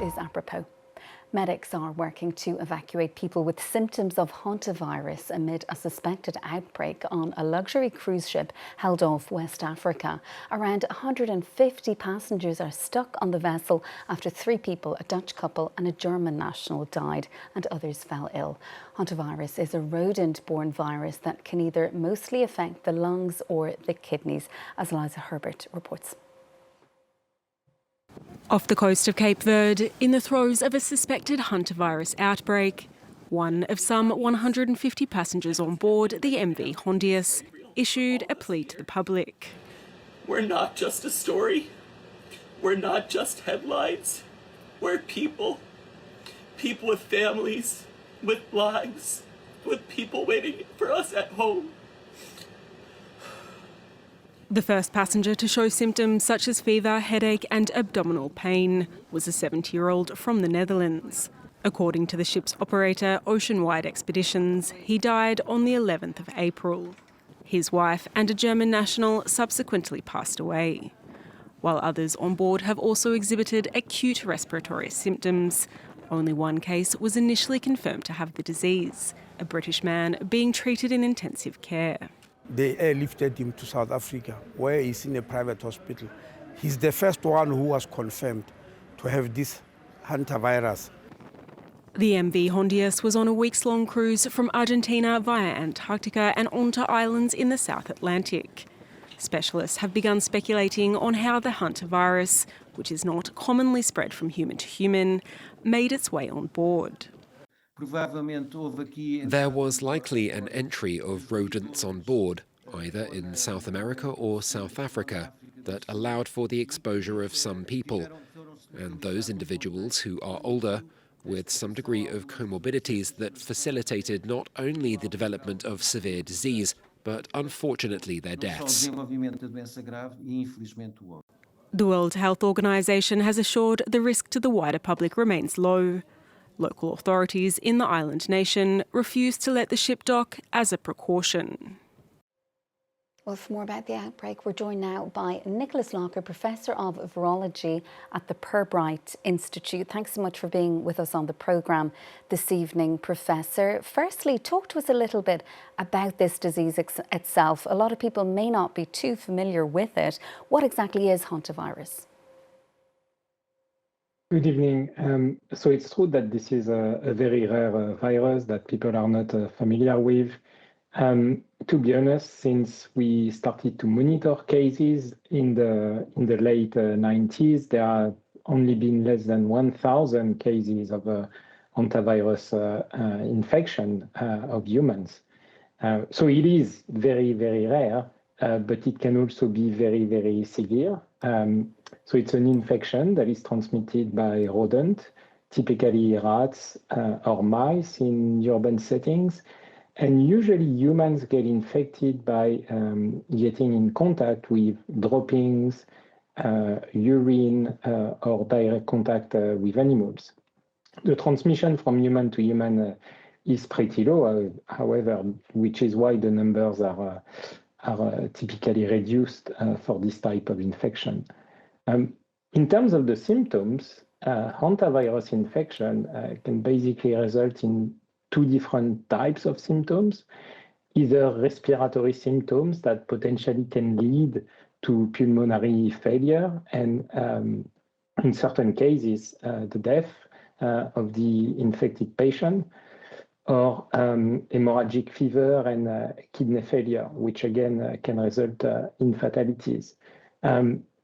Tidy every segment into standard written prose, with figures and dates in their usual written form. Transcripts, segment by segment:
is apropos. Medics are working to evacuate people with symptoms of Hantavirus amid a suspected outbreak on a luxury cruise ship held off West Africa. Around 150 passengers are stuck on the vessel after 3 people, a Dutch couple and a German national, died and others fell ill. Hantavirus is a rodent-borne virus that can either mostly affect the lungs or the kidneys, as Liza Herbert reports. Off the coast of Cape Verde, in the throes of a suspected Hantavirus outbreak, one of some 150 passengers on board the MV Hondius issued a plea to the public. We're not just a story. We're not just headlines. We're people. People with families, with lives, with people waiting for us at home. The first passenger to show symptoms such as fever, headache and abdominal pain was a 70-year-old from the Netherlands. According to the ship's operator, Oceanwide Expeditions, he died on the 11th of April. His wife and a German national subsequently passed away, while others on board have also exhibited acute respiratory symptoms. Only one case was initially confirmed to have the disease, a British man being treated in intensive care. They airlifted him to South Africa, where he's in a private hospital. He's the first one who was confirmed to have this hantavirus. The MV Hondius was on a weeks-long cruise from Argentina via Antarctica and onto islands in the South Atlantic. Specialists have begun speculating on how the hantavirus, which is not commonly spread from human to human, made its way on board. There was likely an entry of rodents on board, either in South America or South Africa, that allowed for the exposure of some people, and those individuals who are older, with some degree of comorbidities that facilitated not only the development of severe disease, but unfortunately their deaths. The World Health Organization has assured the risk to the wider public remains low. Local authorities in the island nation refused to let the ship dock as a precaution. Well, for more about the outbreak, we're joined now by Nicolas Locker, Professor of Virology at the Pirbright Institute. Thanks so much for being with us on the programme this evening, Professor. Firstly, talk to us a little bit about this disease itself. A lot of people may not be too familiar with it. What exactly is Hantavirus? Good evening. So it's true that this is a very rare virus that people are not familiar with. To be honest, since we started to monitor cases in the late 90s, there have only been less than 1,000 cases of hantavirus infection of humans. So it is very, very rare, but it can also be very, very severe. So it's an infection that is transmitted by rodent, typically rats or mice in urban settings. And usually humans get infected by getting in contact with droppings, urine, or direct contact with animals. The transmission from human to human is pretty low, however, which is why the numbers are typically reduced for this type of infection. In terms of the symptoms, hantavirus infection can basically result in 2 different types of symptoms, either respiratory symptoms that potentially can lead to pulmonary failure and, in certain cases, the death of the infected patient, or hemorrhagic fever and kidney failure, which again can result in fatalities.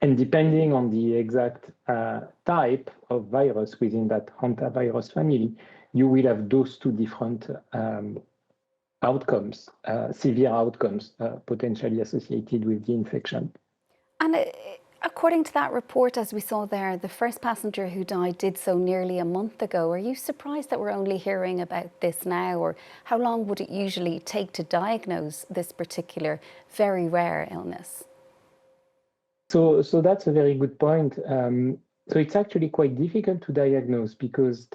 And depending on the exact type of virus within that hantavirus family, you will have those 2 different outcomes, severe outcomes potentially associated with the infection. And according to that report, as we saw there, the first passenger who died did so nearly a month ago. Are you surprised that we're only hearing about this now, or how long would it usually take to diagnose this particular very rare illness? So that's a very good point. So it's actually quite difficult to diagnose because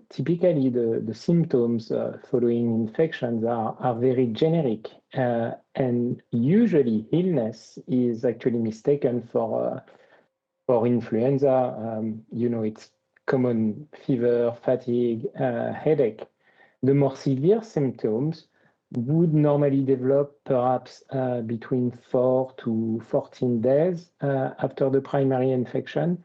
typically the symptoms following infections are very generic, and usually illness is actually mistaken for influenza. It's common fever, fatigue, headache. The more severe symptoms would normally develop perhaps between 4 to 14 days after the primary infection.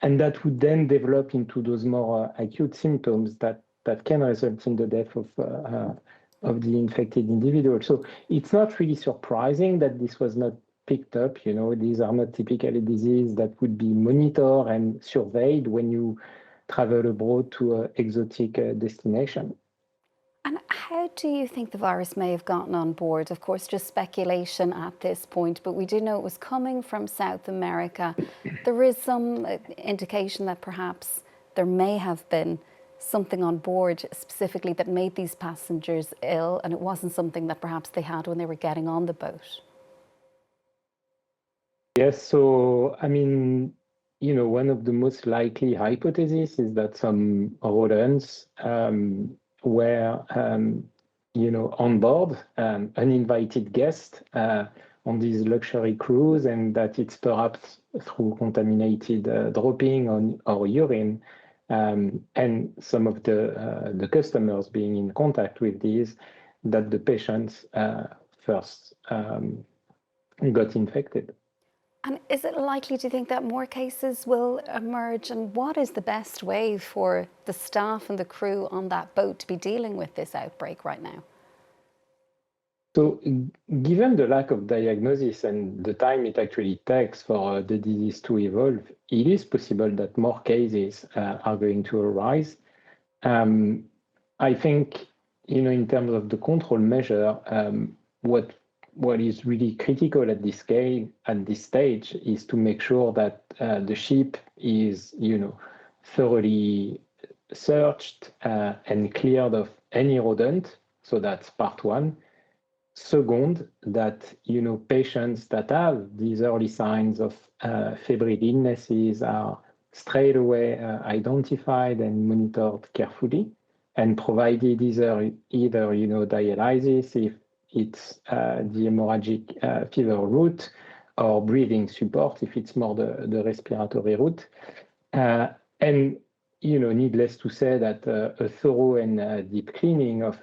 And that would then develop into those more acute symptoms that can result in the death of the infected individual. So it's not really surprising that this was not picked up. You know, these are not typically diseases that would be monitored and surveyed when you travel abroad to an exotic destination. And how do you think the virus may have gotten on board? Of course, just speculation at this point, but we do know it was coming from South America. There is some indication that perhaps there may have been something on board specifically that made these passengers ill, and it wasn't something that perhaps they had when they were getting on the boat. Yes, so I mean, you know, one of the most likely hypotheses is that some rodents were, you know, on board, uninvited guests on this luxury cruise, and that it's perhaps through contaminated dropping or urine, and some of the customers being in contact with these, that the patients first got infected. And is it likely to think that more cases will emerge? And what is the best way for the staff and the crew on that boat to be dealing with this outbreak right now? So given the lack of diagnosis and the time it actually takes for the disease to evolve, it is possible that more cases are going to arise. I think, you know, in terms of the control measure, what is really critical at this stage is to make sure that the ship is, you know, thoroughly searched and cleared of any rodent. So that's part one. Second, that, you know, patients that have these early signs of febrile illnesses are straight away identified and monitored carefully and provided either you know, dialysis if it's the hemorrhagic fever route, or breathing support if it's more the respiratory route. And, you know, needless to say that a thorough and deep cleaning of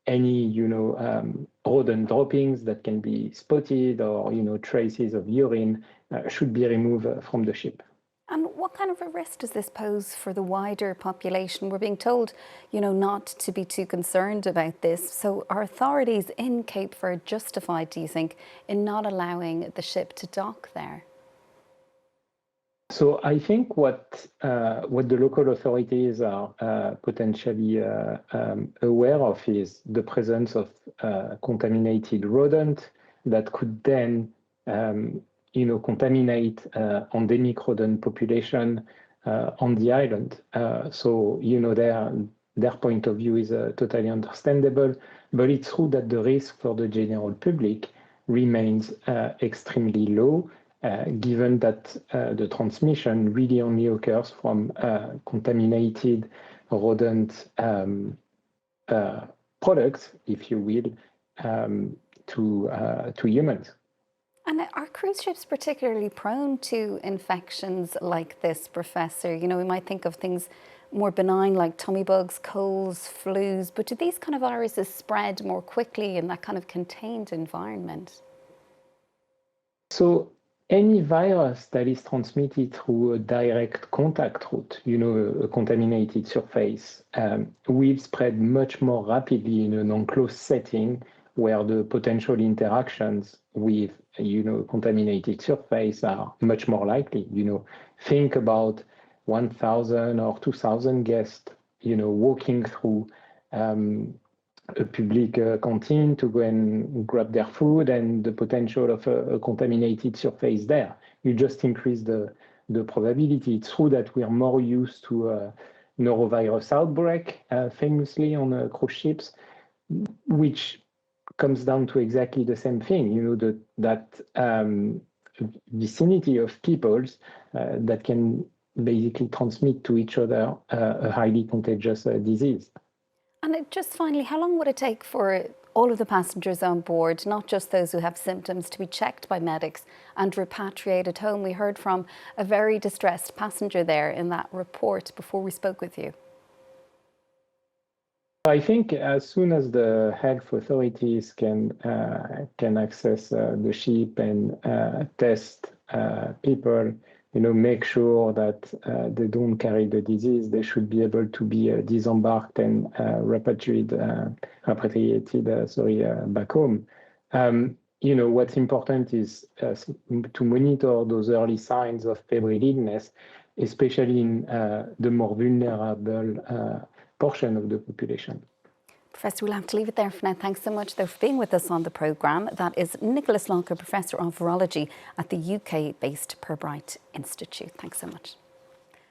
any, you know, rodent droppings that can be spotted or, you know, traces of urine should be removed from the ship. And what kind of a risk does this pose for the wider population? We're being told, you know, not to be too concerned about this. So are authorities in Cape Verde justified, do you think, in not allowing the ship to dock there? So I think what the local authorities are potentially aware of is the presence of contaminated rodent that could then you know, contaminate endemic rodent population on the island. So, you know, their point of view is totally understandable, but it's true that the risk for the general public remains extremely low, given that the transmission really only occurs from contaminated rodent products, if you will, to humans. And are cruise ships particularly prone to infections like this, Professor? You know, we might think of things more benign like tummy bugs, colds, flus, but do these kind of viruses spread more quickly in that kind of contained environment? So any virus that is transmitted through a direct contact route, you know, a contaminated surface, will spread much more rapidly in an enclosed setting where the potential interactions with, you know, contaminated surface are much more likely. You know, think about 1,000 or 2,000 guests, you know, walking through a public canteen to go and grab their food, and the potential of a contaminated surface there. You just increase the probability. It's true that we are more used to norovirus outbreak, famously on cruise ships, which comes down to exactly the same thing, you know, that vicinity of peoples that can basically transmit to each other a highly contagious disease. And just finally, how long would it take for all of the passengers on board, not just those who have symptoms, to be checked by medics and repatriated home. We heard from a very distressed passenger there in that report before we spoke with you. I think as soon as the health authorities can access the ship and test people, make sure that they don't carry the disease, they should be able to be disembarked and repatriated back home. What's important is to monitor those early signs of febrile illness, especially in the more vulnerable portion of the population. Professor, we'll have to leave it there for now. Thanks so much, though, for being with us on the programme. That is Nicolas Locker, Professor of Virology at the UK-based Pirbright Institute. Thanks so much.